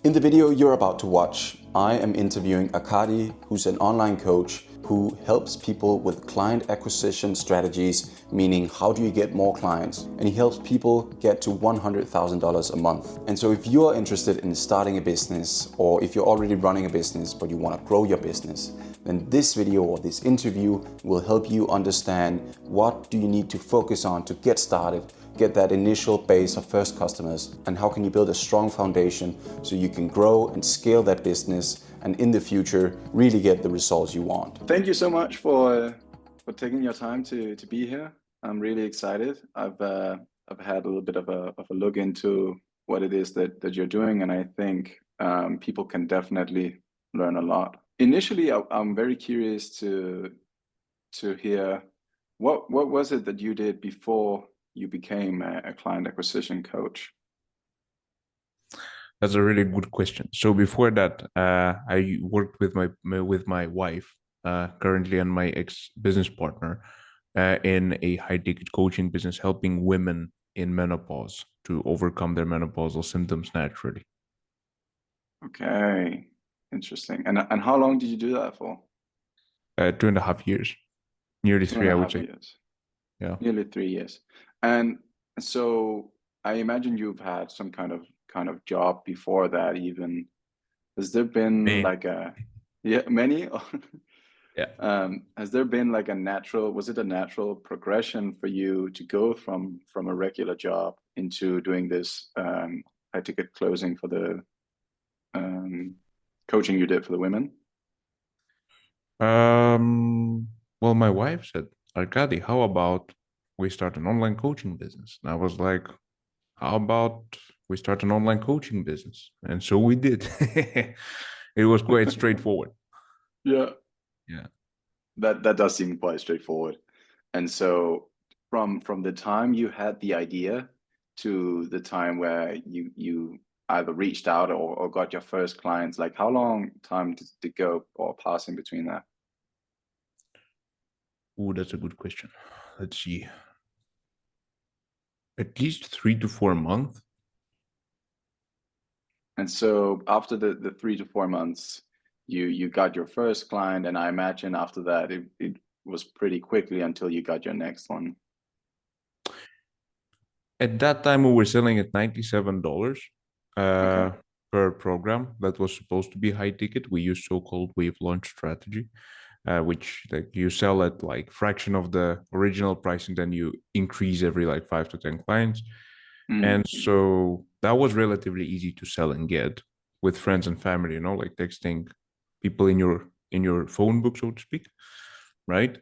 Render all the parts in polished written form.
In the video you're about to watch, I am interviewing Arkadiy, who's an online coach who helps people with client acquisition strategies, meaning how do you get more clients? And he helps people get to $100,000 a month. And so if you're interested in starting a business, or if you're already running a business but you want to grow your business, then this video or this interview will help you understand what do you need to focus on to get started, get that initial base of first customers, and how can you build a strong foundation so you can grow and scale that business and in the future really get the results you want. Thank you so much for taking your time to be here. I'm really excited. I've had a little bit of a look into what it is that you're doing, and I think people can definitely learn a lot. Initially, I'm very curious to hear what was it that you did before you became a client acquisition coach? That's a really good question. So before that, I worked with my wife, currently, and my ex-business partner, in a high-ticket coaching business, helping women in menopause to overcome their menopausal symptoms naturally. Okay, interesting. And how long did you do that for? 2.5 years, nearly Two and three, a I would half say. years. Yeah. Nearly 3 years. And so I imagine you've had some kind of job before that even. Has there been Me. like many? Yeah. Has there been like was it a natural progression for you to go from a regular job into doing this high ticket closing for the coaching you did for the women? Well, my wife said, Arkadiy, how about we start an online coaching business? And I was like, how about we start an online coaching business? And so we did. It was quite straightforward. Yeah, Yeah. that does seem quite straightforward. And so from the time you had the idea to the time where you either reached out or got your first clients, like how long time did it go or pass in between that? Oh, that's a good question. Let's see. At least 3 to 4 months. And so after the 3 to 4 months, you got your first client, and I imagine after that it was pretty quickly until you got your next one. At that time, we were selling at $97 Okay. per program. That was supposed to be high ticket. We use so-called wave launch strategy, which like you sell at like fraction of the original price, and then you increase every like 5 to 10 clients. Mm. And so that was relatively easy to sell and get with friends and family, like texting people in your phone book, so to speak, right?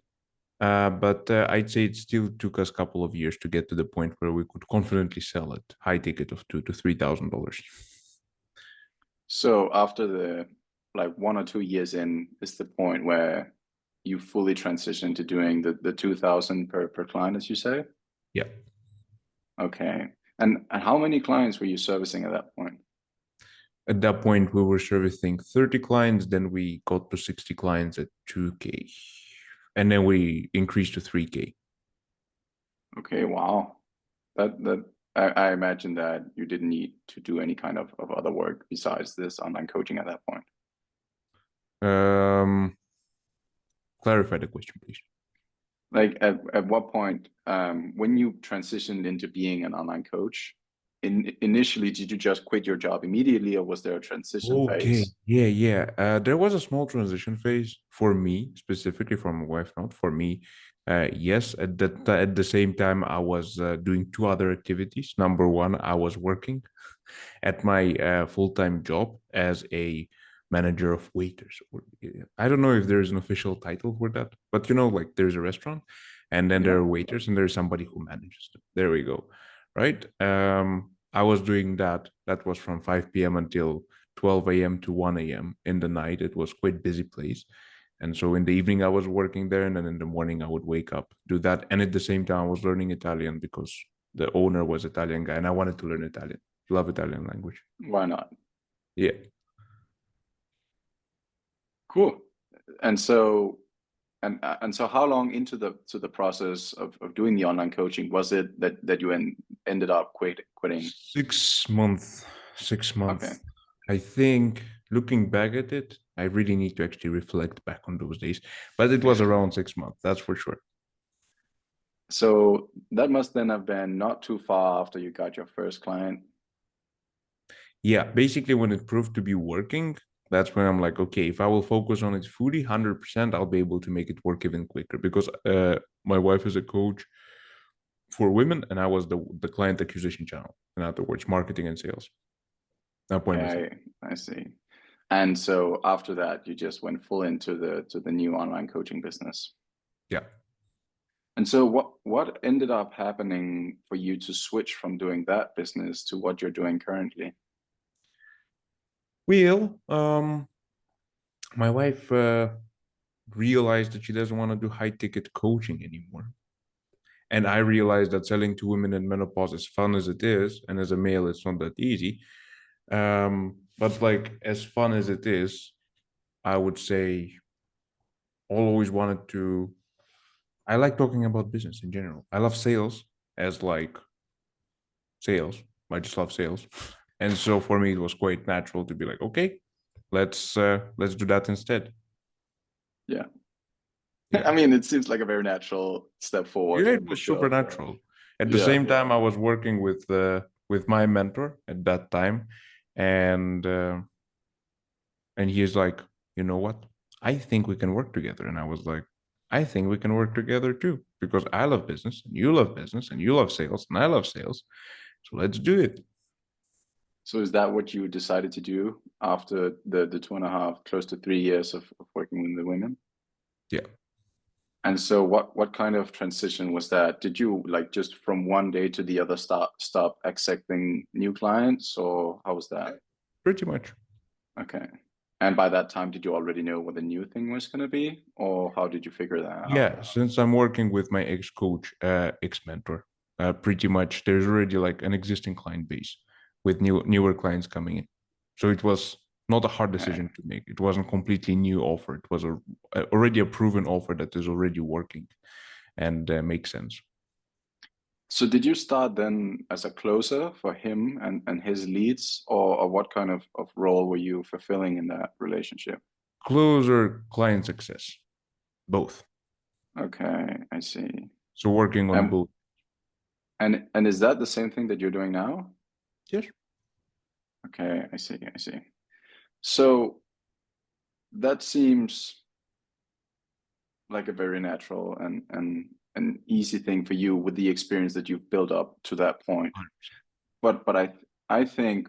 But I'd say it still took us a couple of years to get to the point where we could confidently sell it high ticket of $2,000 to $3,000. So after the like 1 or 2 years in is the point where you fully transition to doing the 2000 per client, as you say? Yeah. Okay. And how many clients were you servicing at that point? At that point, we were servicing 30 clients. Then we got to 60 clients at 2K. And then we increased to 3K. Okay, wow. I imagine that you didn't need to do any kind of other work besides this online coaching at that point. Um, Clarify the question, please. Like at what point, when you transitioned into being an online coach, initially, did you just quit your job immediately, or was there a transition Okay. phase? Yeah. There was a small transition phase for me, specifically for my wife, not for me. Yes, at the same time, I was doing two other activities. Number one, I was working at my full-time job as a manager of waiters. I don't know if there's an official title for that, but like there's a restaurant, and then there Yeah. are waiters, and there's somebody who manages them. There we go. Right. I was doing that. That was from 5 p.m. until 12 a.m. to 1 a.m. in the night. It was quite busy place. And so in the evening, I was working there. And then in the morning, I would wake up, do that. And at the same time, I was learning Italian because the owner was Italian guy and I wanted to learn Italian. Love Italian language. Why not? Yeah. Cool. And so and so how long into the process of doing the online coaching was it that you ended up quitting? 6 months. 6 months. Okay. I think looking back at it, I really need to actually reflect back on those days. But it was around 6 months, that's for sure. So that must then have been not too far after you got your first client. Yeah, basically when it proved to be working, that's when I'm like, okay, if I will focus on it fully, 100%, I'll be able to make it work even quicker because my wife is a coach for women and I was the client acquisition channel. In other words, marketing and sales, appointments. I see. And so after that, you just went full into the new online coaching business. Yeah. And so what ended up happening for you to switch from doing that business to what you're doing currently? Well, my wife realized that she doesn't want to do high ticket coaching anymore. And I realized that selling to women in menopause, as fun as it is, and as a male, it's not that easy. But like as fun as it is, I would say always wanted to. I like talking about business in general. I love sales as like sales. I just love sales, and so for me it was quite natural to be like, okay, let's do that instead. Yeah. Yeah, I mean, it seems like a very natural step forward yeah, it for was sure. supernatural. At the Yeah. same time, I was working with my mentor at that time, and and he's like, you know what? I think we can work together. And I was like, I think we can work together too, because I love business and you love sales and I love sales. So let's do it. So is that what you decided to do after the 2.5, close to 3 years of working with the women? Yeah. And so what kind of transition was that? Did you like just from one day to the other stop accepting new clients, or how was that? Pretty much. Okay. And by that time, did you already know what the new thing was going to be, or how did you figure that out? Yeah. Since I'm working with my ex coach, ex mentor, pretty much there's already like an existing client base with newer clients coming in. So it was not a hard Okay. decision to make. It wasn't completely new offer. It was already a proven offer that is already working and makes sense. So did you start then as a closer for him and his leads, or what kind of role were you fulfilling in that relationship? Closer client success, both. Okay, I see. So working on And both. and is that the same thing that you're doing now? Yes. Okay, I see, I see. So that seems like a very natural and an easy thing for you with the experience that you've built up to that point. But I think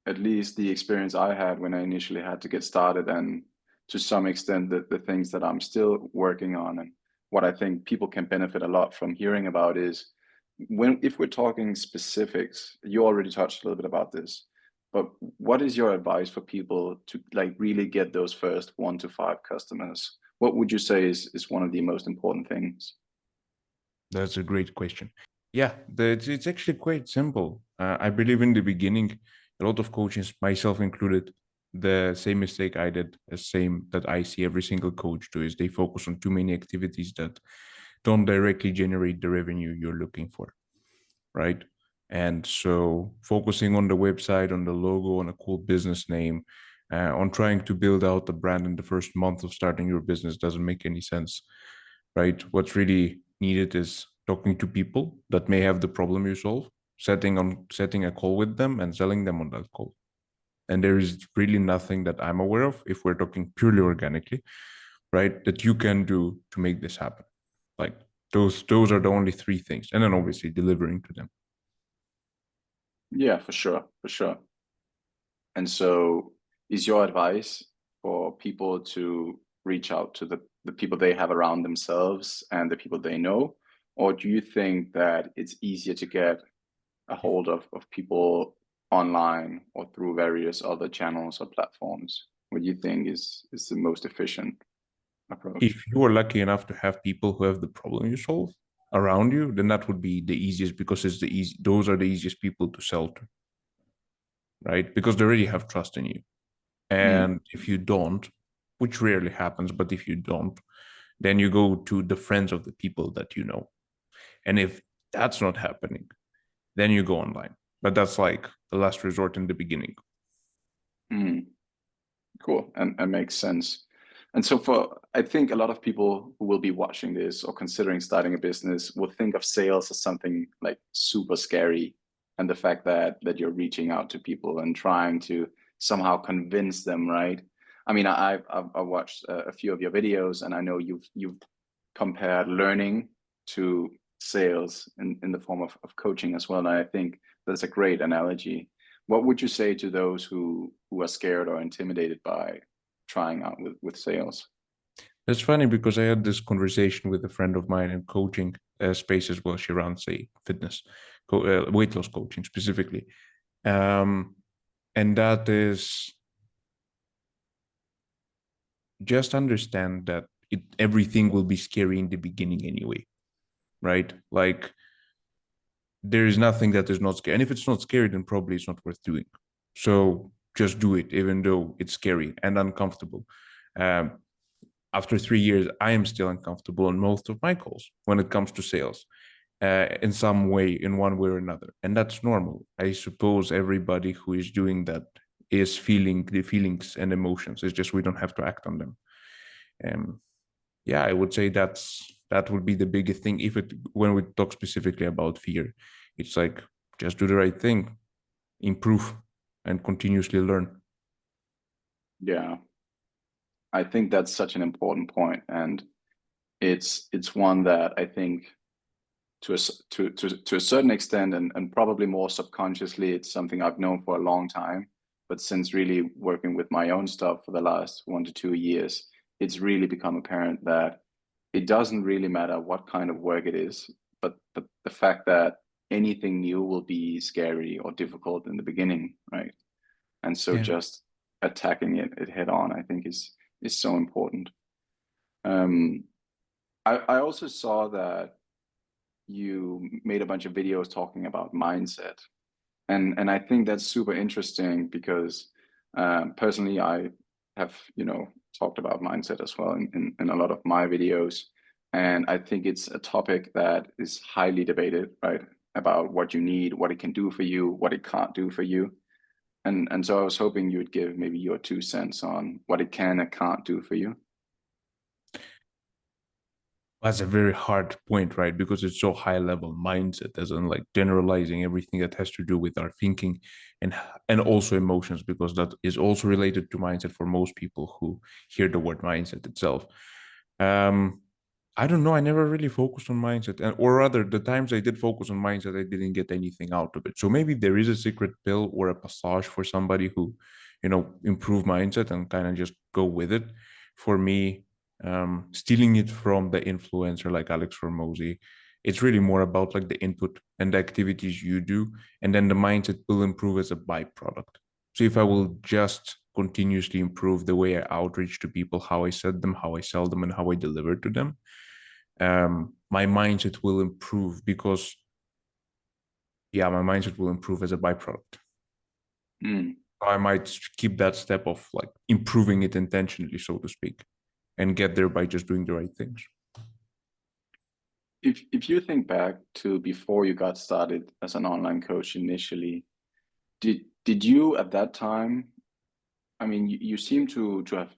at least the experience I had when I initially had to get started, and to some extent the things that I'm still working on, and what I think people can benefit a lot from hearing about is when if we're talking specifics, you already touched a little bit about this, but what is your advice for people to like really get those first 1 to 5 customers? What would you say is one of the most important things? That's a great question. Yeah, it's actually quite simple. I believe in the beginning, a lot of coaches, myself included, the same mistake I did, the same that I see every single coach do, is they focus on too many activities that don't directly generate the revenue you're looking for, right? And so focusing on the website, on the logo, on a cool business name, on trying to build out the brand in the first month of starting your business doesn't make any sense, right? What's really needed is talking to people that may have the problem you solve, setting a call with them and selling them on that call. And there is really nothing that I'm aware of, if we're talking purely organically, right, that you can do to make this happen. Like those are the only three things. And then obviously delivering to them. Yeah, for sure, for sure. And so, is your advice for people to reach out to the people they have around themselves and the people they know? Or do you think that it's easier to get a hold of people online or through various other channels or platforms? What do you think is the most efficient approach? If you are lucky enough to have people who have the problem you solve around you, then that would be the easiest, because it's the easy those are the easiest people to sell to, right? Because they already have trust in you. Mm. And if you don't, which rarely happens, but if you don't, then you go to the friends of the people that you know. And if that's not happening, then you go online. But that's like the last resort in the beginning. Mm, cool. And makes sense. And so I think a lot of people who will be watching this or considering starting a business will think of sales as something like super scary. And the fact that you're reaching out to people and trying to somehow convince them, right? I mean, I've watched a few of your videos, and I know you've compared learning to sales in the form of coaching as well. And I think that's a great analogy. What would you say to those who are scared or intimidated by trying out with sales? It's funny because I had this conversation with a friend of mine in coaching space as well. She runs a fitness, weight loss coaching specifically. Um, and that is just understand that everything will be scary in the beginning anyway, right? Like there is nothing that is not scary. And if it's not scary, then probably it's not worth doing. So just do it, even though it's scary and uncomfortable. Um, After 3 years, I am still uncomfortable on most of my calls when it comes to sales, in some way, in one way or another. And that's normal. I suppose everybody who is doing that is feeling the feelings and emotions. It's just we don't have to act on them. Um, yeah, I would say that would be the biggest thing. If it when we talk specifically about fear, it's like just do the right thing, improve, and continuously learn. Yeah, I think that's such an important point, and it's one that I think to a certain extent, and probably more subconsciously, it's something I've known for a long time. But since really working with my own stuff for the last 1 to 2 years, it's really become apparent that it doesn't really matter what kind of work it is, but the fact that anything new will be scary or difficult in the beginning, right? And so Yeah. just attacking it head on, I think is so important. Um, I also saw that you made a bunch of videos talking about mindset, and I think that's super interesting because personally I have talked about mindset as well in a lot of my videos, and I think it's a topic that is highly debated, right? About what you need, what it can do for you, what it can't do for you. And so I was hoping you would give maybe your 2 cents on what it can and can't do for you. That's a very hard point, right? Because it's so high level mindset, as in like generalizing everything that has to do with our thinking and also emotions, because that is also related to mindset for most people who hear the word mindset itself. Um, I don't know. I never really focused on mindset, and or rather, the times I did focus on mindset, I didn't get anything out of it. So maybe there is a secret pill or a passage for somebody who, improve mindset and kind of just go with it. For me, stealing it from the influencer like Alex Ramosi, it's really more about like the input and the activities you do, and then the mindset will improve as a byproduct. So if I will just continuously improve the way I outreach to people, how I set them, how I sell them, and how I deliver to them, my mindset will improve because, yeah, my mindset will improve as a byproduct. Mm. I might keep that step of like improving it intentionally, so to speak, and get there by just doing the right things. If you think back to before you got started as an online coach initially, did you at that time, I mean, you seem to have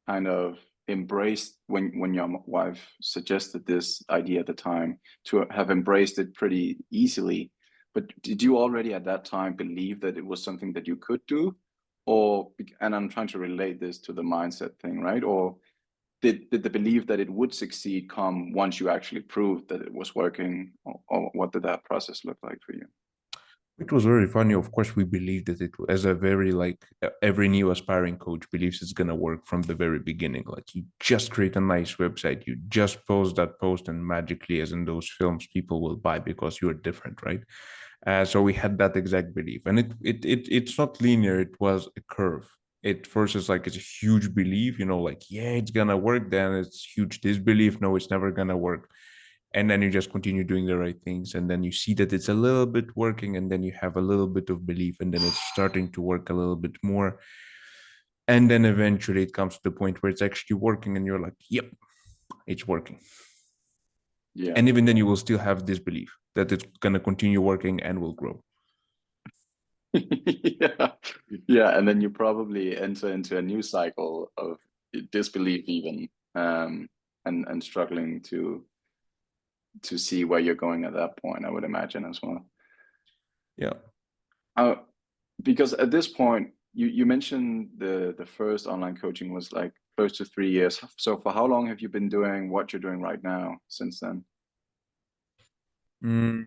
kind of embraced when your wife suggested this idea at the time, to have embraced it pretty easily. But did you already at that time believe that it was something that you could do? Or, and I'm trying to relate this to the mindset thing, right? Or did the belief that it would succeed come once you actually proved that it was working? Or what did that process look like for you? It was very funny. Of course, we believed that it as a very like every new aspiring coach believes it's gonna work from the very beginning. Like you just create a nice website, you just post that post, and magically, as in those films, people will buy because you're different, right? So we had that exact belief, and it's not linear. It was a curve. It first is like it's a huge belief, like yeah, it's gonna work. Then it's huge disbelief. No, it's never gonna work. And then you just continue doing the right things, and then you see that it's a little bit working, and then you have a little bit of belief, and then it's starting to work a little bit more, and then eventually it comes to the point where it's actually working, and you're like, yep, it's working. Yeah. And even then you will still have this belief that it's going to continue working and will grow. Yeah, yeah, and then you probably enter into a new cycle of disbelief even, and struggling to see where you're going at that point, I would imagine as well. Yeah. Uh, because at this point, you mentioned the first online coaching was like close to 3 years. So for how long have you been doing what you're doing right now since then? Mm,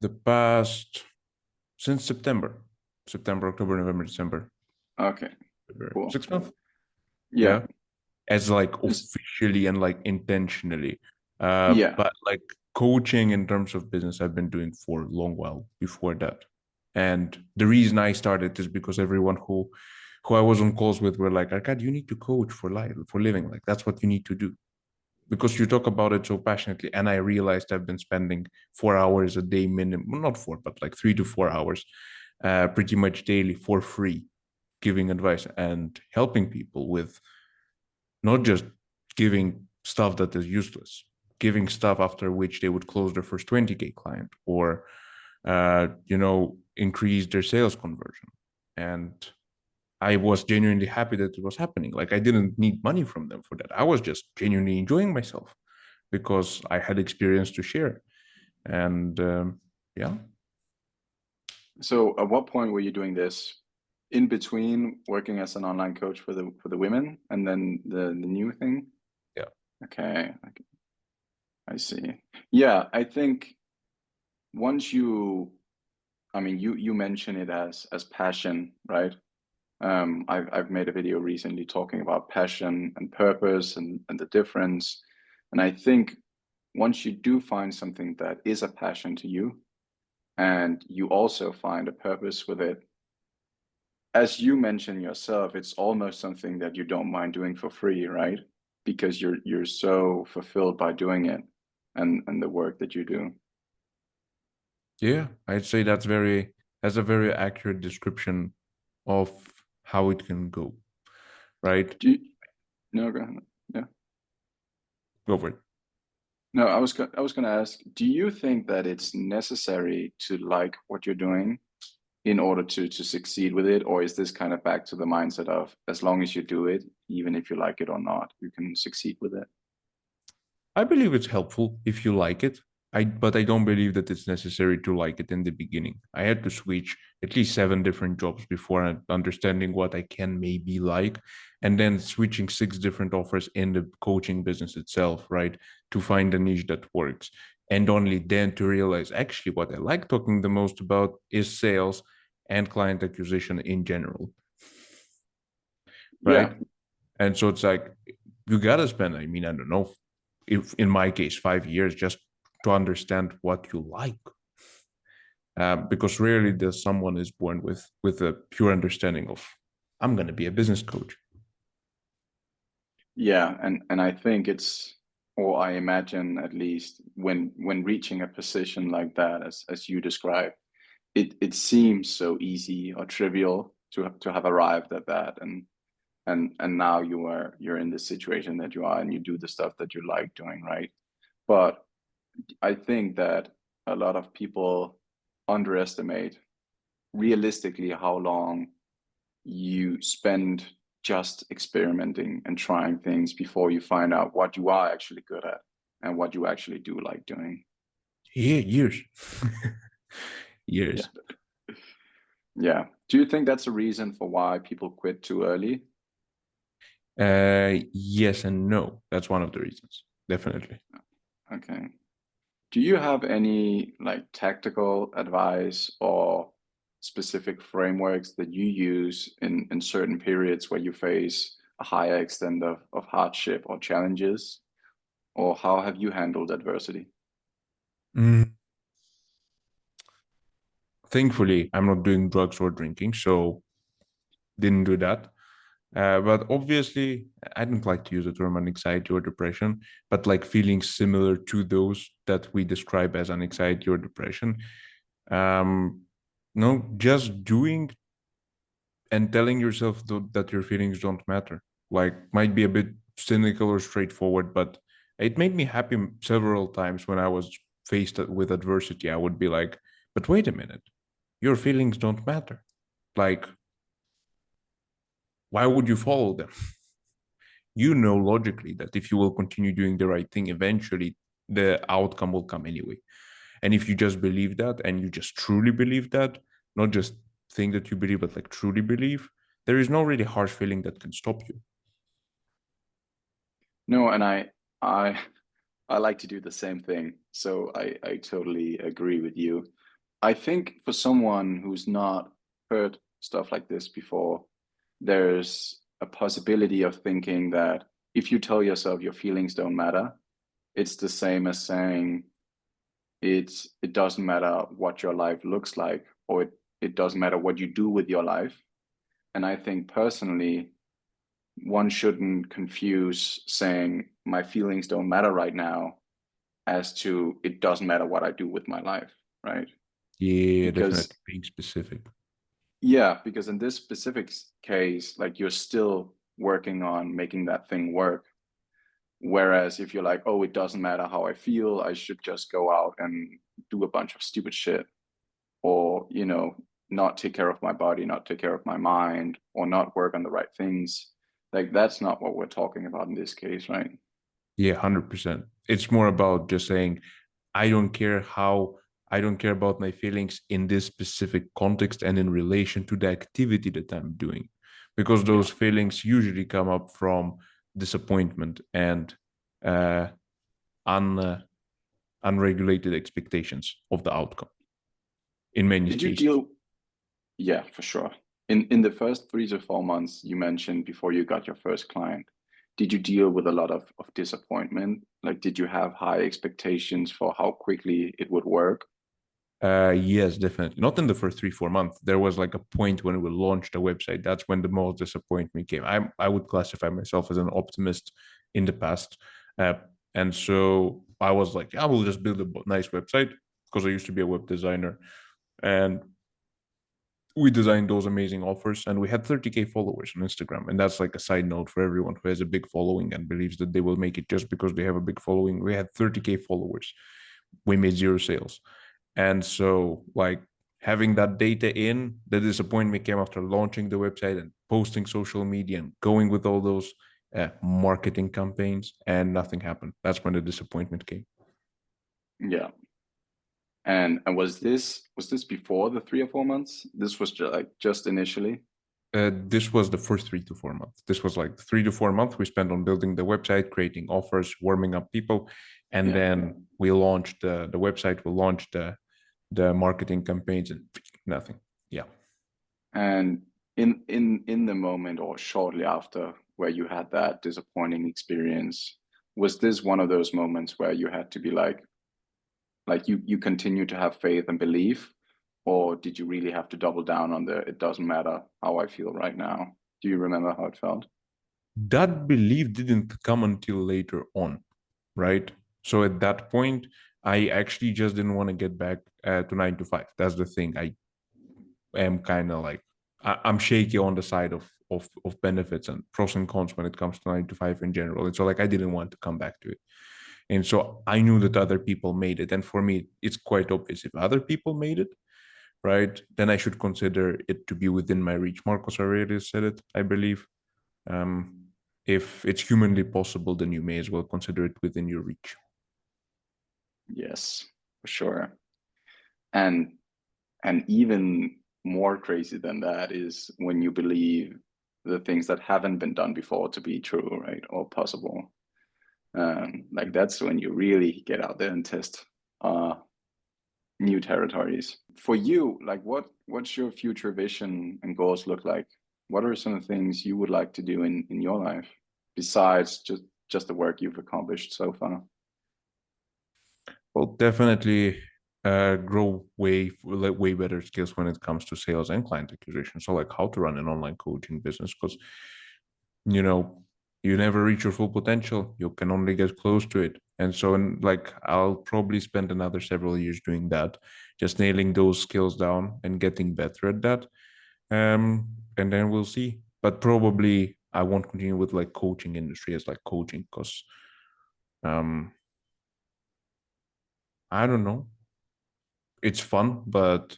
the past since September, October, November, December, Okay, February. cool. 6 months. Yeah. Yeah. As like Just- officially and like intentionally. yeah. But like coaching in terms of business, I've been doing for a long while before that. And the reason I started is because everyone who I was on calls with were like, Arkad, you need to coach for life, for living. Like that's what you need to do. Because you talk about it so passionately. And I realized I've been spending 4 hours a day minimum, well, not four, but like 3 to 4 hours, pretty much daily for free, giving advice and helping people with not just giving stuff that is useless, giving stuff after which they would close their first 20K client or, increase their sales conversion. And I was genuinely happy that it was happening. Like I didn't need money from them for that. I was just genuinely enjoying myself because I had experience to share. And yeah. So at what point were you doing this? In between working as an online coach for the women and then the new thing? Yeah. Okay, I see. Yeah, I think once I mean, you mention it as passion, right? I've made a video recently talking about passion and purpose and the difference. And I think once you do find something that is a passion to you, and you also find a purpose with it, as you mentioned yourself, it's almost something that you don't mind doing for free, right? Because you're so fulfilled by doing it and the work that you do. Yeah. I'd say that's a very accurate description of how it can go. Right. Do you, no, go ahead. Yeah. Go for it. No, I was gonna ask, do you think that it's necessary to like what you're doing in order to succeed with it, or is this kind of back to the mindset of as long as you do it, even if you like it or not, you can succeed with it? I believe it's helpful if you like it. But I don't believe that it's necessary to like it in the beginning. I had to switch at least 7 different jobs before understanding what I can maybe like, and then switching 6 different offers in the coaching business itself, right? To find a niche that works. And only then to realize actually what I like talking the most about is sales and client acquisition in general, Yeah. right? And so it's like you gotta spend, I mean, I don't know, if in my case, 5 years just to understand what you like. Because rarely does someone is born with a pure understanding of I'm gonna be a business coach. Yeah, and I think it's, or I imagine at least when reaching a position like that, as you described, it seems so easy or trivial to have arrived at that, and now you're in this situation that you are, and you do the stuff that you like doing, right? But I think that a lot of people underestimate realistically how long you spend just experimenting and trying things before you find out what you are actually good at and what you actually do like doing. Yeah, years. Yeah. Years. Yeah. Do you think that's a reason for why people quit too early? Yes and no. That's one of the reasons. Definitely. Okay. Do you have any like tactical advice or specific frameworks that you use in certain periods where you face a higher extent of hardship or challenges? Or how have you handled adversity? Mm. Thankfully, I'm not doing drugs or drinking, so didn't do that. But obviously, I don't like to use the term anxiety or depression, but like feelings similar to those that we describe as anxiety or depression. Um, no, just doing and telling yourself that your feelings don't matter. Like, might be a bit cynical or straightforward, but it made me happy several times when I was faced with adversity. I would be like, But wait a minute, your feelings don't matter. Like, why would you follow them? You know logically that if you will continue doing the right thing, eventually the outcome will come anyway. And if you just believe that and you just truly believe that, not just think that you believe, but like truly believe, there is no really harsh feeling that can stop you. No, and I I like to do the same thing. So I totally agree with you. I think for someone who's not heard stuff like this before, there's a possibility of thinking that if you tell yourself your feelings don't matter, it's the same as saying it doesn't matter what your life looks like, or it doesn't matter what you do with your life. And I think personally, one shouldn't confuse saying my feelings don't matter right now as to it doesn't matter what I do with my life, right? Yeah, Because definitely being specific. yeah, because in this specific case, like you're still working on making that thing work. Whereas if you're like, oh, it doesn't matter how I feel, I should just go out and do a bunch of stupid shit, or, not take care of my body, not take care of my mind, or not work on the right things. Like that's not what we're talking about in this case, right? Yeah, 100%. It's more about just saying, I don't care how, I don't care about my feelings in this specific context and in relation to the activity that I'm doing. Because Yeah. those feelings usually come up from disappointment and uh, un, unregulated expectations of the outcome in many Did you cases. deal Yeah, for sure. In the first 3 to 4 months you mentioned before you got your first client, did you deal with a lot of disappointment? Like, did you have high expectations for how quickly it would work? Yes, definitely. Not in the first 3, 4 months. There was like a point when we launched the website. That's when the most disappointment came. I would classify myself as an optimist in the past, uh, and so I was like, I will just build a nice website because I used to be a web designer, and we designed those amazing offers, and we had 30K followers on Instagram. And that's like a side note for everyone who has a big following and believes that they will make it just because they have a big following. We had 30K followers. We made zero sales. And so, like, having that data in, the disappointment came after launching the website and posting social media and going with all those marketing campaigns, and nothing happened. That's when the disappointment came. Yeah. And was this before the 3 or 4 months? This was just initially? This was the first 3 to 4 months. This was like 3 to 4 months we spent on building the website, creating offers, warming up people, and Yeah. then we launched the website. We launched the marketing campaigns, and nothing. Yeah. And in the moment or shortly after where you had that disappointing experience, was this one of those moments where you had to be like you continue to have faith and belief, or did you really have to double down on the it doesn't matter how I feel right now? Do you remember how it felt? That belief didn't come until later on, right? So at that point, I actually just didn't want to get back to 9 to 5. That's the thing. I am kind of like I'm shaky on the side of benefits and pros and cons when it comes to 9 to 5 in general. And so like I didn't want to come back to it. And so I knew that other people made it. And for me, it's quite obvious if other people made it, right, then I should consider it to be within my reach. Marcos already said it, I believe. Um, if it's humanly possible, then you may as well consider it within your reach. Yes, for sure. And and even more crazy than that is when you believe the things that haven't been done before to be true, right? Or possible. Like that's when you really get out there and test uh new territories. For you, like what's your future vision and goals look like? What are some of the things you would like to do in your life besides just the work you've accomplished so far? Well, definitely grow way better skills when it comes to sales and client acquisition. So like how to run an online coaching business, because you know you never reach your full potential. You can only get close to it. And so like I'll probably spend another several years doing that, just nailing those skills down and getting better at that. And then we'll see. But probably I won't continue with like coaching industry as like coaching because um I don't know. it's fun, but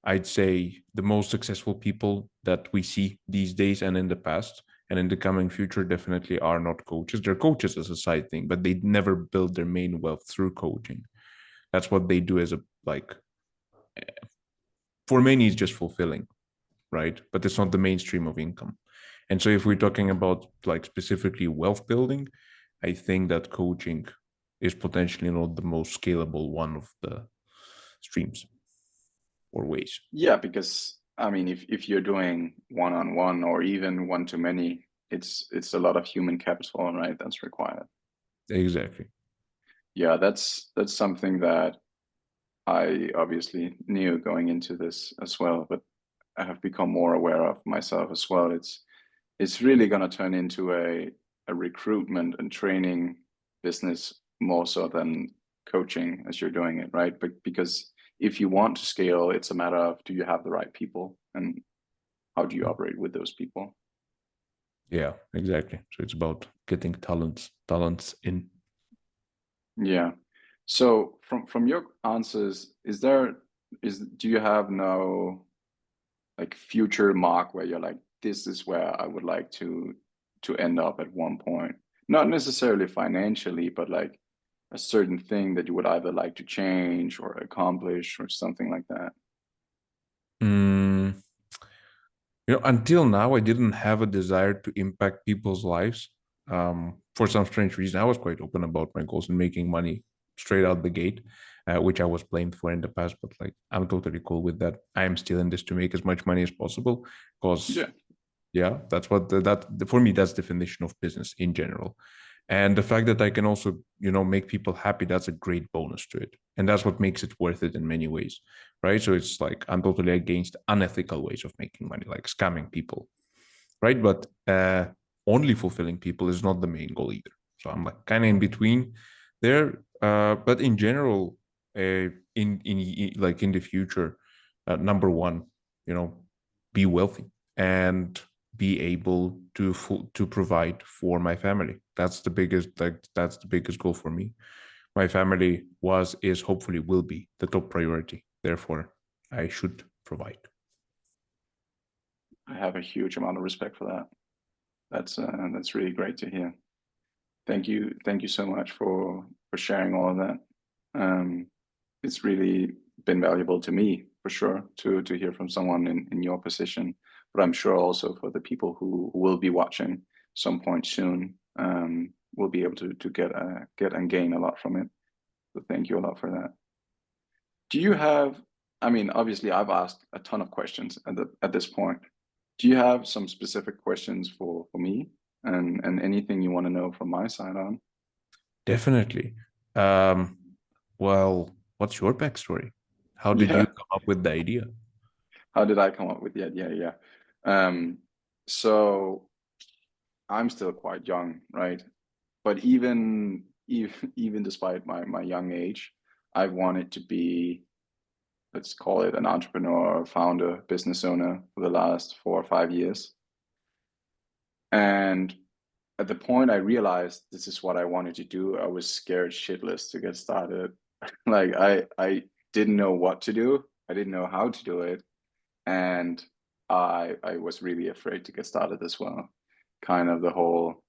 I'd say the most successful people that we see these days and in the past and in the coming future definitely are not coaches. They're coaches as a side thing, but they never build their main wealth through coaching. That's what they do as a like for many it's just fulfilling, right? But it's not the mainstream of income. And so if we're talking about like specifically wealth building, I think that coaching is potentially not the most scalable one of the streams or ways. Yeah, because I mean, if you're doing one-on-one or even one-to-many, it's a lot of human capital, right? That's required. Exactly. Yeah, that's something that I obviously knew going into this as well, but I have become more aware of myself as well. It's really going to turn into a recruitment and training business more so than coaching as you're doing it, right? But because if you want to scale, it's a matter of, do you have the right people and how do you operate with those people? Yeah, exactly. So it's about getting talents in. Yeah. So from your answers, do you have no like future mark where you're like, this is where I would like to end up at one point? Not necessarily financially, but like a certain thing that you would either like to change or accomplish or something like that. Mm, until now, I didn't have a desire to impact people's lives. For some strange reason, I was quite open about my goals and making money straight out the gate, which I was blamed for in the past. But like, I'm totally cool with that. I am still in this to make as much money as possible because Yeah. yeah, that's what that for me, that's definition of business in general. And the fact that I can also, make people happy, that's a great bonus to it. And that's what makes it worth it in many ways. Right. So it's like I'm totally against unethical ways of making money, like scamming people. Right. But only fulfilling people is not the main goal either. So I'm like kind of in between there. But in general, in the future, number one, you know, be wealthy and be able to provide for my family. That's the biggest goal for me. My family is hopefully will be the top priority. Therefore, I should provide. I have a huge amount of respect for that. That's really great to hear. Thank you so much for sharing all of that. Um, it's really been valuable to me for sure to hear from someone in your position, but I'm sure also for the people who will be watching some point soon, will be able to get and gain a lot from it. So thank you a lot for that. Do you have, I mean, obviously I've asked a ton of questions at this point. Do you have some specific questions for me and anything you want to know from my side on? Definitely. Um, well, what's your backstory? How did you Yeah. come up with the idea? How did I come up with the idea? Yeah. Um, so I'm still quite young, right? But even despite my young age, I've wanted to be, let's call it an entrepreneur, founder, business owner for the last 4 or 5 years. And at the point I realized this is what I wanted to do, I was scared shitless to get started. Like I didn't know what to do. I didn't know how to do it. And I was really afraid to get started as well. Kind of the whole,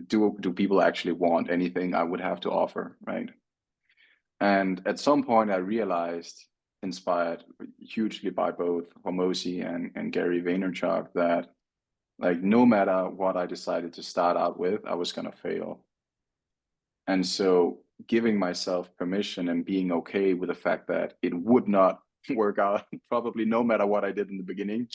do people actually want anything I would have to offer, right? And at some point I realized, inspired hugely by both Hormozi and Gary Vaynerchuk, that like no matter what I decided to start out with, I was gonna fail. And so giving myself permission and being okay with the fact that it would not work out, probably no matter what I did in the beginning,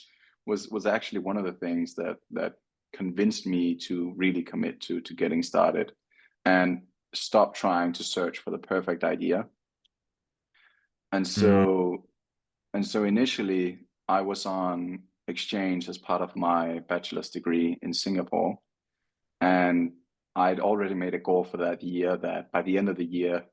was actually one of the things that convinced me to really commit to getting started and stop trying to search for the perfect idea. And Mm, so and so initially I was on exchange as part of my bachelor's degree in Singapore. And I'd already made a goal for that year that by the end of the year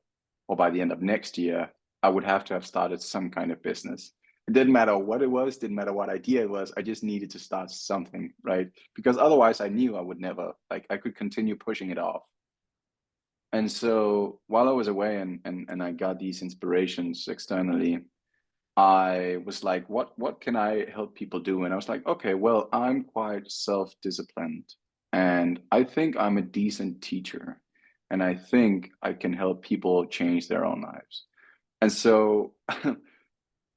or by the end of next year, I would have to have started some kind of business. It didn't matter what it was, didn't matter what idea it was. I just needed to start something, right? Because otherwise I knew I would never, like, I could continue pushing it off. And so while I was away and I got these inspirations externally, I was like, what can I help people do? And I was like, okay, well, I'm quite self-disciplined, and I think I'm a decent teacher, and I think I can help people change their own lives. And so,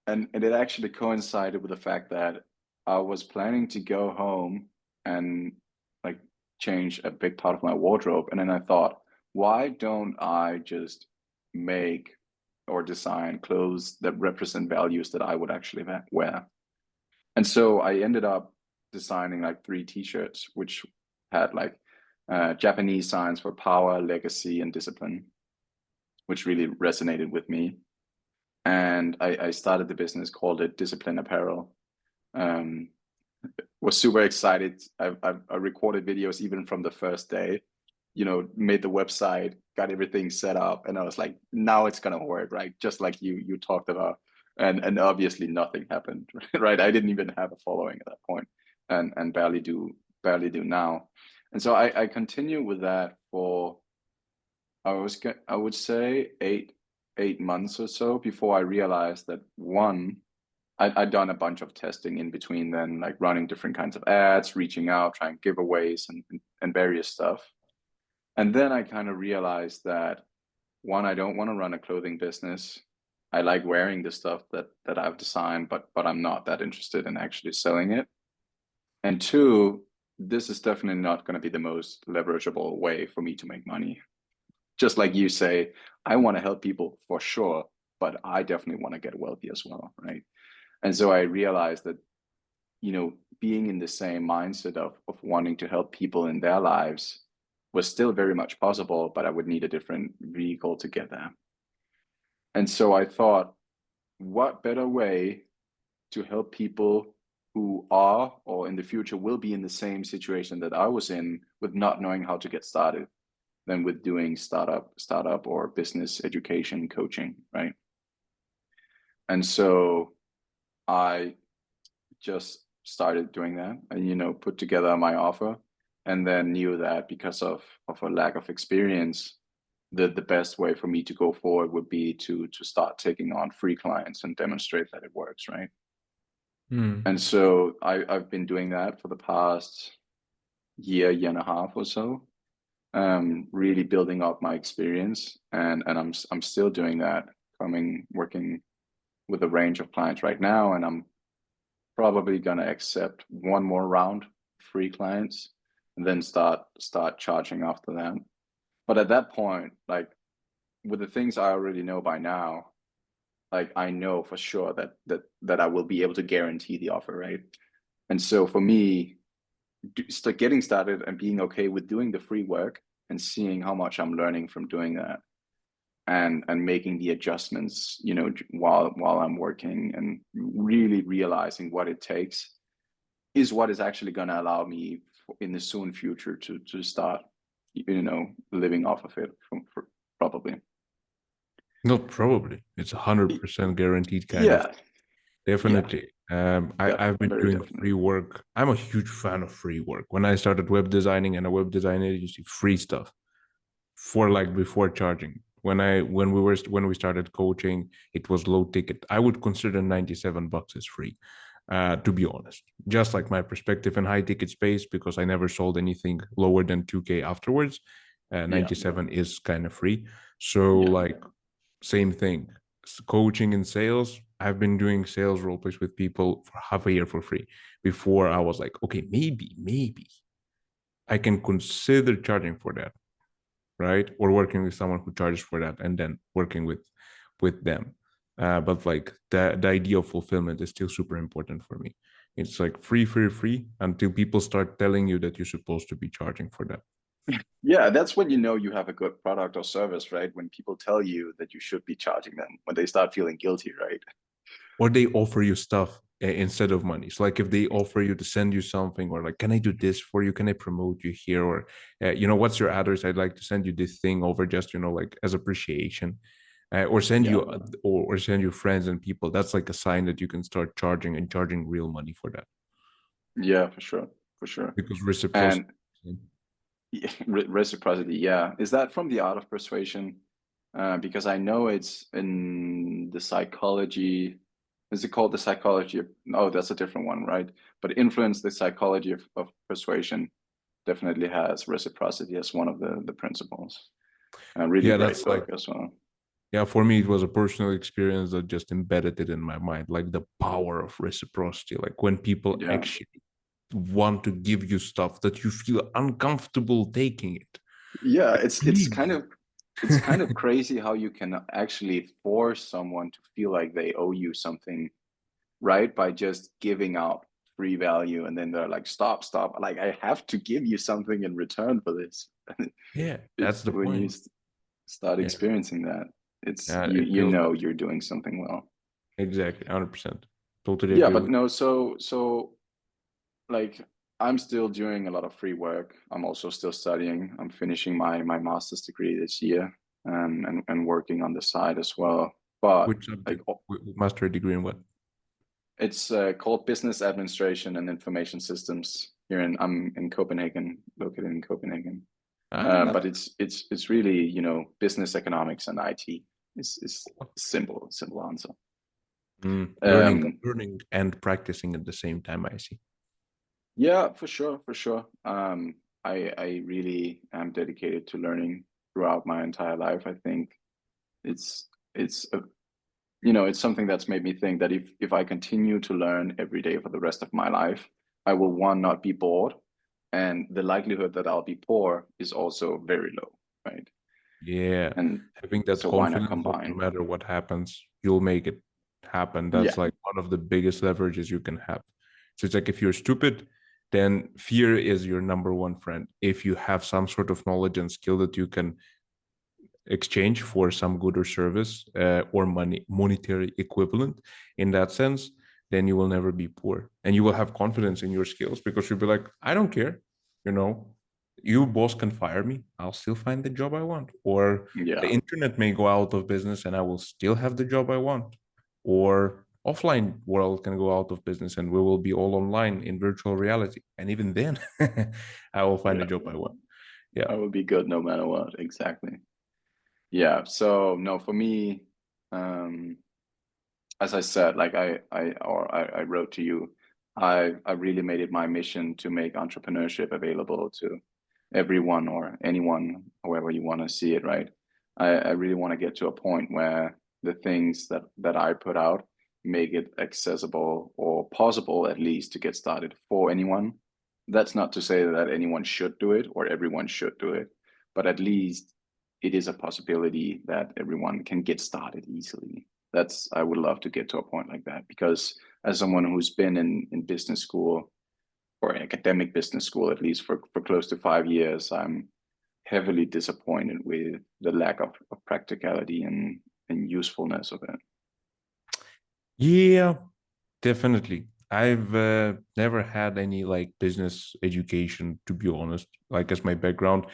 and it actually coincided with the fact that I was planning to go home and like change a big part of my wardrobe. And then I thought, why don't I just make or design clothes that represent values that I would actually wear? And so I ended up designing like 3 t-shirts, which had like Japanese signs for power, legacy, and discipline, which really resonated with me. And I started the business, called it Discipline Apparel. Um, was super excited. I recorded videos even from the first day, made the website, got everything set up, and I was like, now it's gonna work, right? Just like you talked about. And obviously nothing happened, right? I didn't even have a following at that point, and barely do now. And so I continue with that for I would say 8 months or so before I realized that one, I'd done a bunch of testing in between then, like running different kinds of ads, reaching out, trying giveaways and various stuff. And then I kind of realized that one, I don't want to run a clothing business. I like wearing the stuff that I've designed, but I'm not that interested in actually selling it. And two, this is definitely not going to be the most leverageable way for me to make money. Just like you say, I want to help people for sure, but I definitely want to get wealthy as well, right? And so I realized that, being in the same mindset of wanting to help people in their lives was still very much possible, but I would need a different vehicle to get there. And so I thought, what better way to help people who are or in the future will be in the same situation that I was in with not knowing how to get started than with doing startup or business education coaching, right? And so I just started doing that and put together my offer, and then knew that because of a lack of experience, the best way for me to go forward would be to start taking on free clients and demonstrate that it works, right? Hmm. And so I've been doing that for the past year and a half or so, really building up my experience, and I'm still doing that, working with a range of clients right now, and I'm probably gonna accept one more round free clients and then start charging after that. But at that point, like with the things I already know by now, like I know for sure that I will be able to guarantee the offer, right? And so for me, start getting started and being okay with doing the free work and seeing how much I'm learning from doing that, and making the adjustments, while I'm working, and really realizing what it takes is what is actually going to allow me in the soon future to start, living off of it probably. Not probably. It's 100% guaranteed kind of. Yeah, yeah, Definitely. I've been very doing definitely. free work. I'm a huge fan of free work. When I started web designing and a web design agency, free stuff for like before charging. When we started coaching, it was low ticket. I would consider $97 as free, to be honest. Just like my perspective in high ticket space, because I never sold anything lower than 2K afterwards. Yeah, 97 is kind of free. So yeah, like same thing. Coaching and sales. I've been doing sales role plays with people for half a year for free. Before I was like, okay, maybe I can consider charging for that, right? Or working with someone who charges for that, and then working with them. But like the idea of fulfillment is still super important for me. It's like free until people start telling you that you're supposed to be charging for that. yeah. That's when you have a good product or service, right? When people tell you that you should be charging them, when they start feeling guilty, right? Or they offer you stuff instead of money. So like if they offer you to send you something, or like, can I do this for you? Can I promote you here? Or what's your address? I'd like to send you this thing over, just like as appreciation. Or send Yeah, you or send you friends and people. That's like a sign that you can start charging, and charging real money for that, yeah, for sure, for sure. because reciprocity. And reciprocity, yeah. Is that from the art of persuasion? Because I know it's in the psychology. is it called the psychology of, no, that's a different one, right? But influence, the psychology of persuasion, definitely has reciprocity as one of the principles. A really Yeah, great that's like, book as well. yeah, for me, it was a personal experience that just embedded it in my mind, like the power of reciprocity. Like when people Yeah, actually want to give you stuff that you feel uncomfortable taking it. yeah. Like, please. It's kind of crazy how you can actually force someone to feel like they owe you something, right? By just giving out free value, and then they're like, stop, stop. Like, I have to give you something in return for this. Yeah, It's that's the when you point. start Yeah, experiencing that, it's yeah, you it you feels know good. you're doing something well. Exactly, 100%. Totally Yeah, agree but with. no, so like I'm still doing a lot of free work. I'm also still studying. I'm finishing my master's degree this year, and working on the side as well. But Which like subject? Master degree in what? it's called Business Administration and Information Systems. I'm in Copenhagen, located in Copenhagen. Ah, that's But it's really, business economics and IT is simple answer. learning, Um, learning and practicing at the same time. I see. yeah, for sure, for sure. I really am dedicated to learning throughout my entire life. I think it's a, it's something that's made me think that if I continue to learn every day for the rest of my life, I will, one, not be bored, and the likelihood that I'll be poor is also very low, right? Yeah, And having that so why not confidence that no combine? matter what happens, you'll make it happen. Yeah, That's like one of the biggest leverages you can have. So it's like if you're stupid, then fear is your number one friend. If you have some sort of knowledge and skill that you can exchange for some good or service or monetary equivalent in that sense, then you will never be poor and you will have confidence in your skills because you'll be like, I don't care, you know, you boss can fire me, I'll still find the job I want, or the yeah, internet may go out of business and I will still have the job I want, or offline world can go out of business and we will be all online in virtual reality, and even then I will find the yeah. job I want. Yeah. I will be good no matter what. Exactly. Yeah. So no, for me, um, as I said, like I wrote to you, I really made it my mission to make entrepreneurship available to everyone or anyone, however you want to see it, right? I really want to get to a point where the things that I put out make it accessible or possible at least to get started for anyone. That's not to say that anyone should do it or everyone should do it, but at least it is a possibility that everyone can get started easily. That's, I would love to get to a point like that, because as someone who's been in business school, or academic business school at least, for close to 5 years, I'm heavily disappointed with the lack of practicality and usefulness of it. Yeah, definitely. I've never had any like business education, to be honest. Like as my background,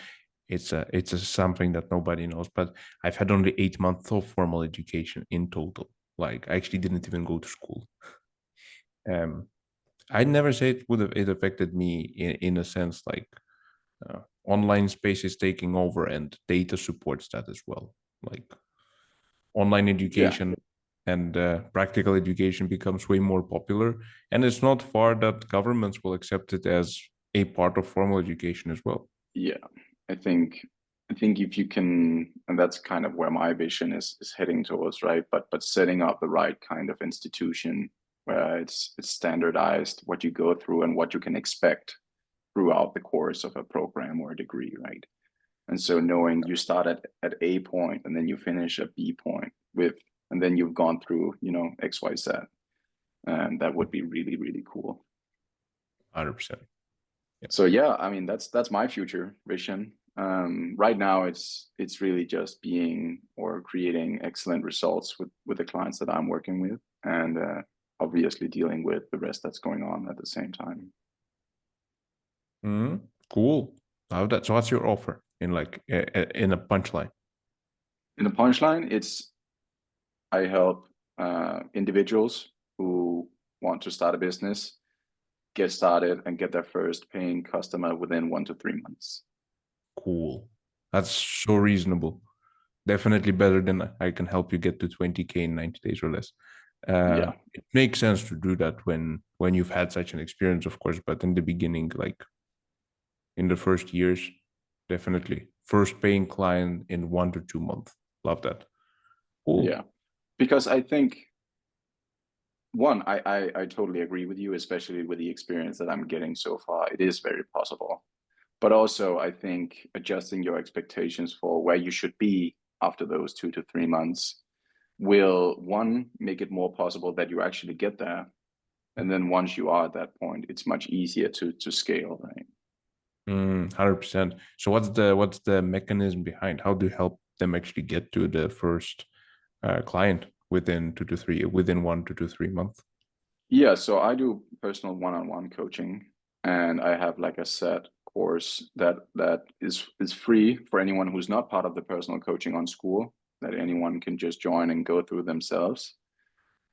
it's a something that nobody knows. But I've had only 8 months of formal education in total. Like I actually didn't even go to school. Um, I'd never say it would have it affected me in a sense like online space is taking over and data supports that as well. Like online Yeah, education and practical education becomes way more popular, and it's not far that governments will accept it as a part of formal education as well. yeah. I think I think if you can, and that's kind of where my vision is heading towards, right? But setting up the right kind of institution where it's standardized what you go through and what you can expect throughout the course of a program or a degree, right? And so knowing you start at A point and then you finish at B point with, and then you've gone through, X, Y, Z. And that would be really, really cool. 100%. Yeah. So yeah, I mean that's my future vision. Right now it's really just being or creating excellent results with the clients that I'm working with, and obviously dealing with the rest that's going on at the same time. Cool. Now that, so what's your offer in like in a punchline? In the punchline, it's I help individuals who want to start a business get started and get their first paying customer within 1 to 3 months. Cool. That's so reasonable. Definitely better than I can help you get to 20K in 90 days or less. Yeah. It makes sense to do that when you've had such an experience, of course, but in the beginning, like in the first years, definitely first paying client in 1 to 2 months. Love that. Cool. Yeah. Because I think one, I totally agree with you, especially with the experience that I'm getting so far. It is very possible. But also, I think adjusting your expectations for where you should be after those 2 to 3 months will, one, make it more possible that you actually get there. And then once you are at that point, it's much easier to scale, right? 100%. So what's the mechanism behind? How do you help them actually get to the first client within 1 to 3 months? Yeah, so I do personal one-on-one coaching, and I have like a set course that is free for anyone who's not part of the personal coaching on school, that anyone can just join and go through themselves.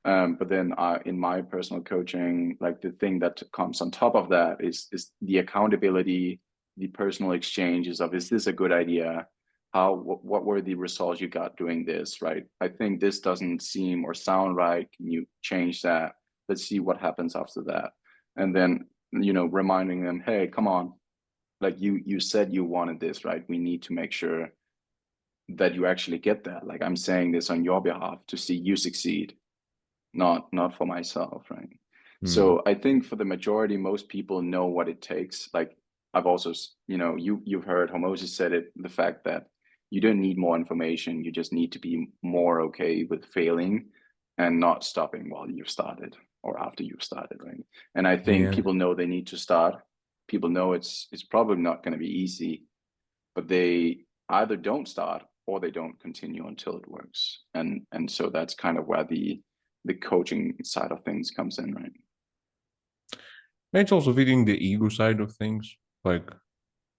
But then in my personal coaching, like the thing that comes on top of that is the accountability, the personal exchanges of, is this a good idea? What were the results you got doing this, right? I think this doesn't seem or sound right. Can you change that? Let's see what happens after that. And then, reminding them, hey, come on, like you said you wanted this, right? We need to make sure that you actually get that. Like, I'm saying this on your behalf to see you succeed, not for myself, right? Hmm. So I think for the majority, most people know what it takes. Like, I've also, you've heard Hormozy said it, the fact that you don't need more information, you just need to be more okay with failing and not stopping while you've started or after you've started, right? And I think Yeah. people know they need to start. People know it's probably not going to be easy, but they either don't start or they don't continue until it works. And so that's kind of where the coaching side of things comes in, right? It's also feeding the ego side of things. Like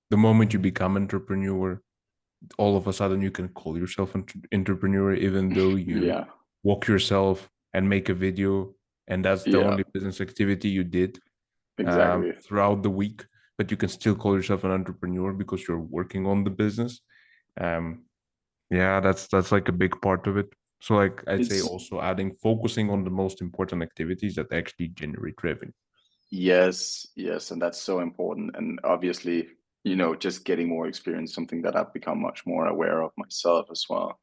the moment you become entrepreneur, all of a sudden you can call yourself an entrepreneur, even though you Yeah, walk yourself and make a video, and that's the yeah, only business activity you did exactly. throughout the week. But you can still call yourself an entrepreneur because you're working on the business. Um, yeah, that's like a big part of it. So like I'd say It's also adding focusing on the most important activities that actually generate revenue. Yes, yes, and that's so important. And obviously, just getting more experience, something that I've become much more aware of myself as well.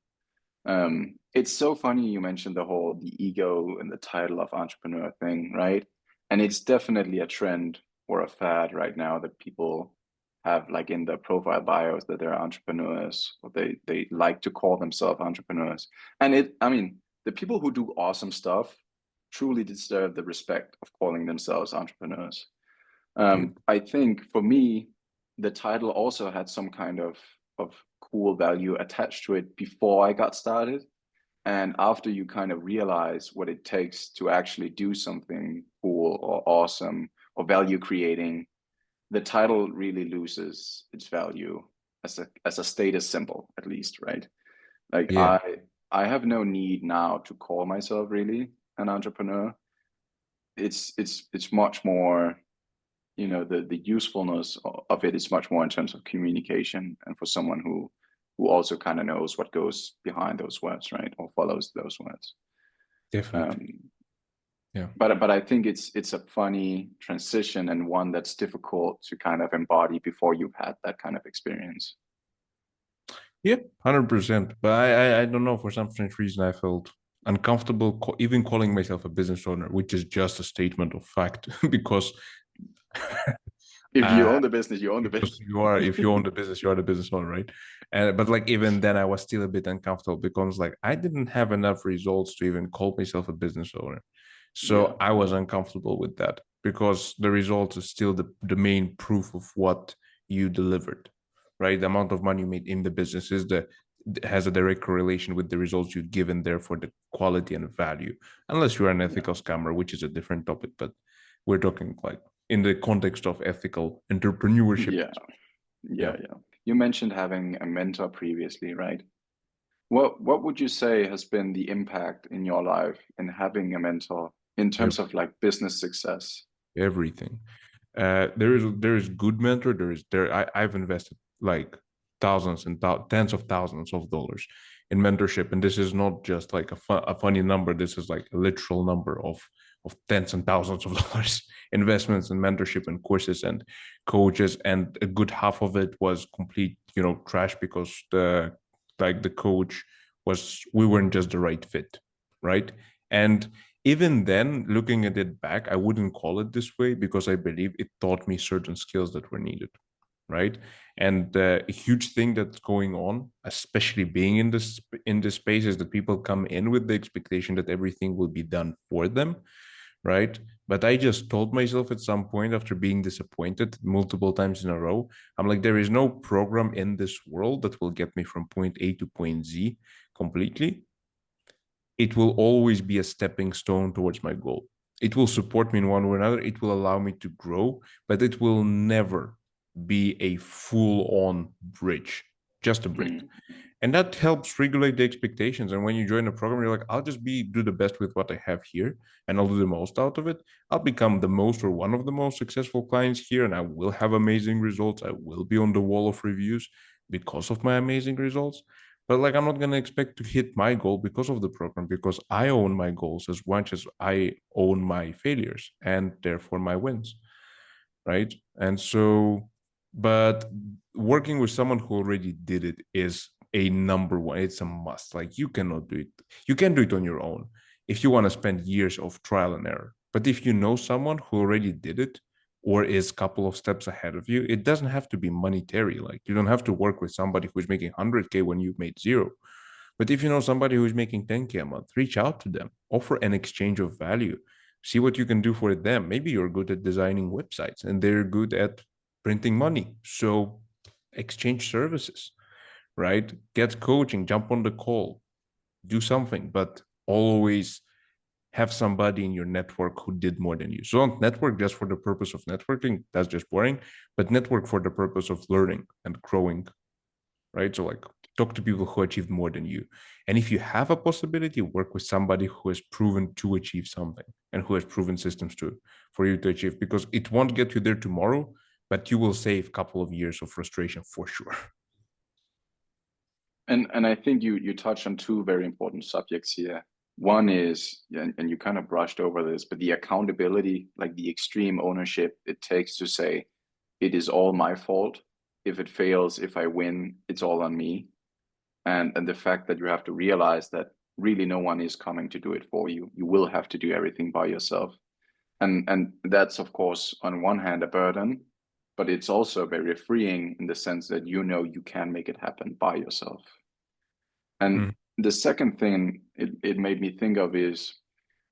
It's so funny you mentioned the ego and the title of entrepreneur thing, right? And it's definitely a trend or a fad right now that people have like in their profile bios that they're entrepreneurs, or they like to call themselves entrepreneurs. And I mean, the people who do awesome stuff truly deserve the respect of calling themselves entrepreneurs. Yep. I think for me, the title also had some kind of cool value attached to it before I got started. And after you kind of realize what it takes to actually do something cool or awesome or value creating, the title really loses its value as a status symbol, at least, right? Like Yeah. I have no need now to call myself really an entrepreneur. It's much more, the usefulness of it is much more in terms of communication, and for someone who also kind of knows what goes behind those words, right, or follows those words. Definitely. um, Yeah. but I think it's a funny transition, and one that's difficult to kind of embody before you've had that kind of experience. Yeah, 100%. But I don't know, for some strange reason I felt uncomfortable even calling myself a business owner, which is just a statement of fact because If you uh own the business, you own the because business. if you own the business, you are the business owner, right? But like even then I was still a bit uncomfortable because like I didn't have enough results to even call myself a business owner. Yeah, So I was uncomfortable with that because the results is still the main proof of what you delivered, right? The amount of money you made in the business has a direct correlation with the results you give, and therefore the quality and value. Unless you are an yeah, ethical scammer, which is a different topic, but we're talking like in the context of ethical entrepreneurship. yeah, Yeah. yeah. You mentioned having a mentor previously, right? What would you say has been the impact in your life in having a mentor in terms of like business success? Everything. There is good mentor. I've invested like thousands and tens of thousands of dollars in mentorship. And this is not just like a funny number. This is like a literal number of tens and thousands of dollars investments in mentorship and courses and coaches. And a good half of it was complete, trash, because the coach we weren't just the right fit, right? And even then, looking at it back, I wouldn't call it this way, because I believe it taught me certain skills that were needed, right? And a huge thing that's going on, especially being in this space, is that people come in with the expectation that everything will be done for them, right? But I just told myself at some point, after being disappointed multiple times in a row, I'm like, there is no program in this world that will get me from point A to point Z completely. It will always be a stepping stone towards my goal. It will support me in one way or another. It will allow me to grow, but it will never be a full-on bridge, just a bridge. And that helps regulate the expectations. And when you join a program, you're like, I'll just do the best with what I have here, and I'll do the most out of it. I'll become the most or one of the most successful clients here, and I will have amazing results. I will be on the wall of reviews because of my amazing results. But like, I'm not going to expect to hit my goal because of the program, because I own my goals as much as I own my failures and therefore my wins, right? And so, but working with someone who already did it is a number one. It's a must. Like, you cannot do it. You can do it on your own if you want to spend years of trial and error. But if you know someone who already did it or is a couple of steps ahead of you, it doesn't have to be monetary. Like, you don't have to work with somebody who's making 100K when you've made zero. But if you know somebody who's making 10K a month, reach out to them, offer an exchange of value, see what you can do for them. Maybe you're good at designing websites and they're good at printing money. So exchange services, right? Get coaching, jump on the call, do something, but always have somebody in your network who did more than you. So don't network just for the purpose of networking. That's just boring, but network for the purpose of learning and growing, right? So like, talk to people who achieved more than you. And if you have a possibility, work with somebody who has proven to achieve something and who has proven systems for you to achieve, because it won't get you there tomorrow, but you will save a couple of years of frustration for sure. And I think you touched on two very important subjects here. One is, and you kind of brushed over this, but the accountability, like the extreme ownership it takes to say, it is all my fault. If it fails, if I win, it's all on me. And the fact that you have to realize that really no one is coming to do it for you. You will have to do everything by yourself. And that's, of course, on one hand, a burden, but it's also very freeing in the sense that you can make it happen by yourself. And the second thing it made me think of is,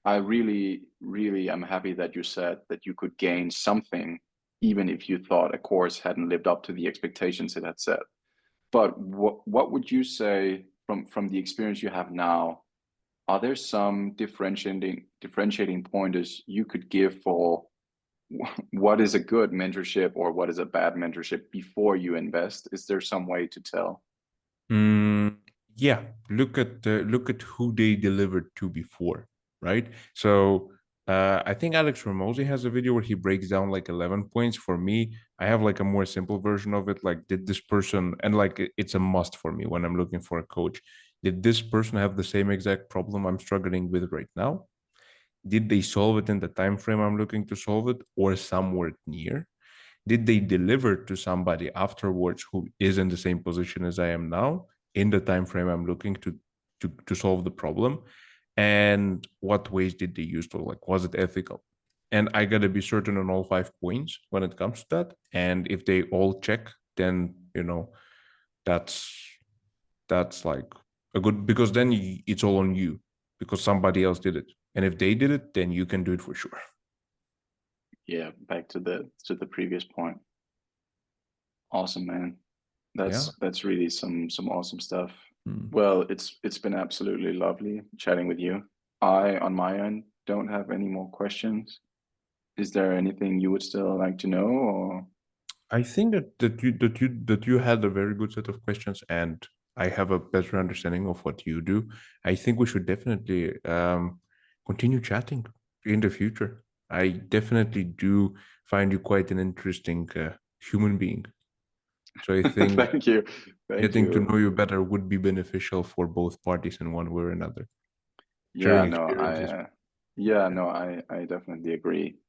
I really, really am happy that you said that you could gain something, even if you thought a course hadn't lived up to the expectations it had set. But what would you say from the experience you have now? Are there some differentiating pointers you could give for what is a good mentorship or what is a bad mentorship before you invest? Is there some way to tell? Yeah, look at who they delivered to before, right? So I think Alex Ramosi has a video where he breaks down like 11 points. For me, I have like a more simple version of it. Like, did this person, and like it's a must for me when I'm looking for a coach, did this person have the same exact problem I'm struggling with right now? Did they solve it in the time frame I'm looking to solve it, or somewhere near? Did they deliver to somebody afterwards who is in the same position as I am now in the time frame I'm looking to solve the problem? And what ways did they use to, like, was it ethical? And I gotta be certain on all 5 points when it comes to that. And if they all check, then that's like a good, because then it's all on you, because somebody else did it. And if they did it, then you can do it for sure. Yeah, back to the previous point. Awesome, man. Yeah. That's really some awesome stuff. Mm. Well, it's been absolutely lovely chatting with you. I, on my end, don't have any more questions. Is there anything you would still like to know, or? I think that you had a very good set of questions, and I have a better understanding of what you do. I think we should definitely continue chatting in the future. I definitely do find you quite an interesting human being. So I think Thank you. getting to know you better would be beneficial for both parties in one way or another. Yeah, Sharing no, experiences. I definitely agree.